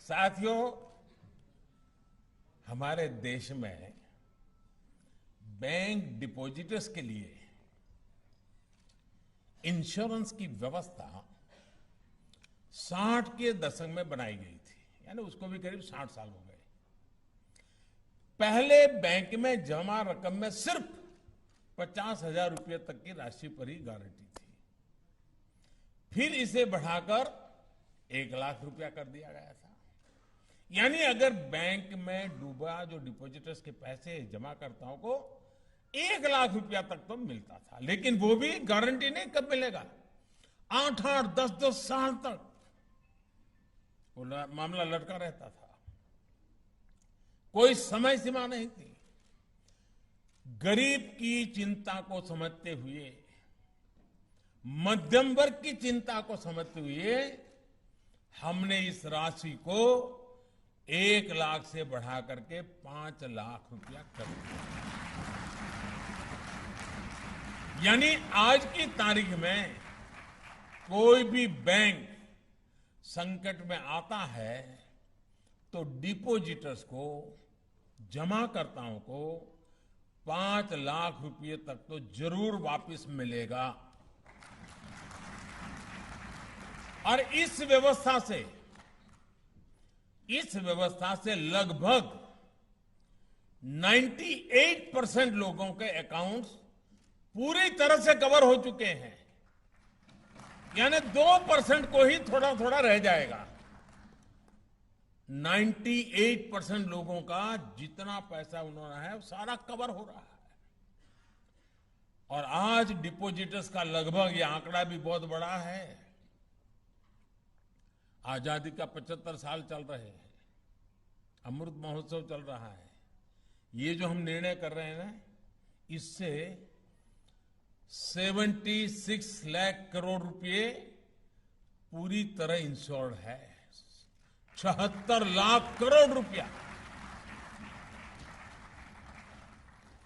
साथियों, हमारे देश में बैंक डिपॉजिटर्स के लिए इंश्योरेंस की व्यवस्था 60 के दशक में बनाई गई थी। यानी उसको भी करीब 60 साल हो गए। पहले बैंक में जमा रकम में सिर्फ 50,000 रुपए तक की राशि पर ही गारंटी थी। फिर इसे बढ़ाकर 1,00,000 रुपया कर दिया गया था। यानी अगर बैंक में डूबा जो डिपॉजिटर्स के पैसे जमाकर्ताओं को 1,00,000 रुपया तक तो मिलता था, लेकिन वो भी गारंटी नहीं कब मिलेगा, 8-8, 10-10 साल तक वो मामला लटका रहता था। कोई समय सीमा नहीं थी। गरीब की चिंता को समझते हुए, मध्यम वर्ग की चिंता को समझते हुए हमने इस राशि को 1,00,000 से बढ़ा करके 5,00,000 रुपया कर दिया। यानी आज की तारीख में कोई भी बैंक संकट में आता है तो डिपॉजिटर्स को, जमाकर्ताओं को 5,00,000 रुपये तक तो जरूर वापस मिलेगा। और इस व्यवस्था से लगभग 98% लोगों के अकाउंट्स पूरी तरह से कवर हो चुके हैं। यानी 2% को ही थोड़ा थोड़ा रह जाएगा। 98% लोगों का जितना पैसा उन्होंने है वो सारा कवर हो रहा है। और आज डिपॉजिटर्स का लगभग ये आंकड़ा भी बहुत बड़ा है। आजादी का 75 साल चल रहे हैं, अमृत महोत्सव चल रहा है। ये जो हम निर्णय कर रहे हैं ना, इससे 76 लाख करोड़ रुपए पूरी तरह इंश्योर्ड है। 76 लाख करोड़ रुपया,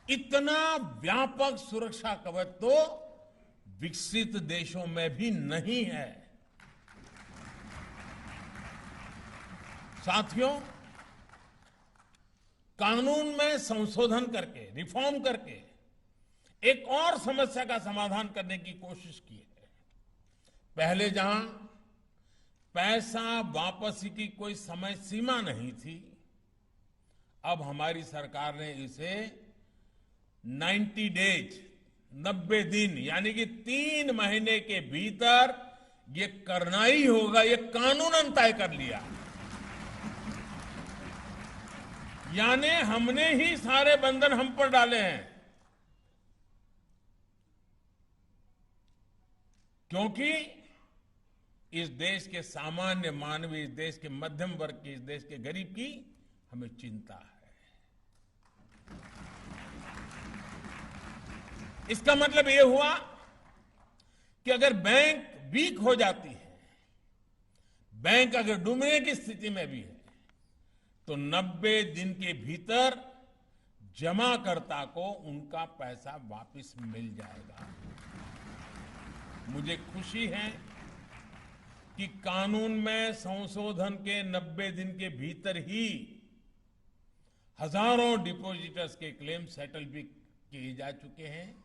इतना व्यापक सुरक्षा कवच तो विकसित देशों में भी नहीं है। साथियों, कानून में संशोधन करके, रिफॉर्म करके एक और समस्या का समाधान करने की कोशिश की है। पहले जहां पैसा वापसी की कोई समय सीमा नहीं थी, अब हमारी सरकार ने इसे 90 डेज, 90 दिन, यानी कि 3 महीने के भीतर ये करना ही होगा, ये कानूनन तय कर लिया। यानी हमने ही सारे बंधन हम पर डाले हैं, क्योंकि इस देश के सामान्य मानवी, इस देश के मध्यम वर्ग की, इस देश के गरीब की हमें चिंता है। इसका मतलब यह हुआ कि अगर बैंक वीक हो जाती है, बैंक अगर डूबने की स्थिति में भी है, तो 90 दिन के भीतर जमाकर्ता को उनका पैसा वापस मिल जाएगा। मुझे खुशी है कि कानून में संशोधन के 90 दिन के भीतर ही हजारों डिपॉजिटर्स के क्लेम सेटल भी किए जा चुके हैं।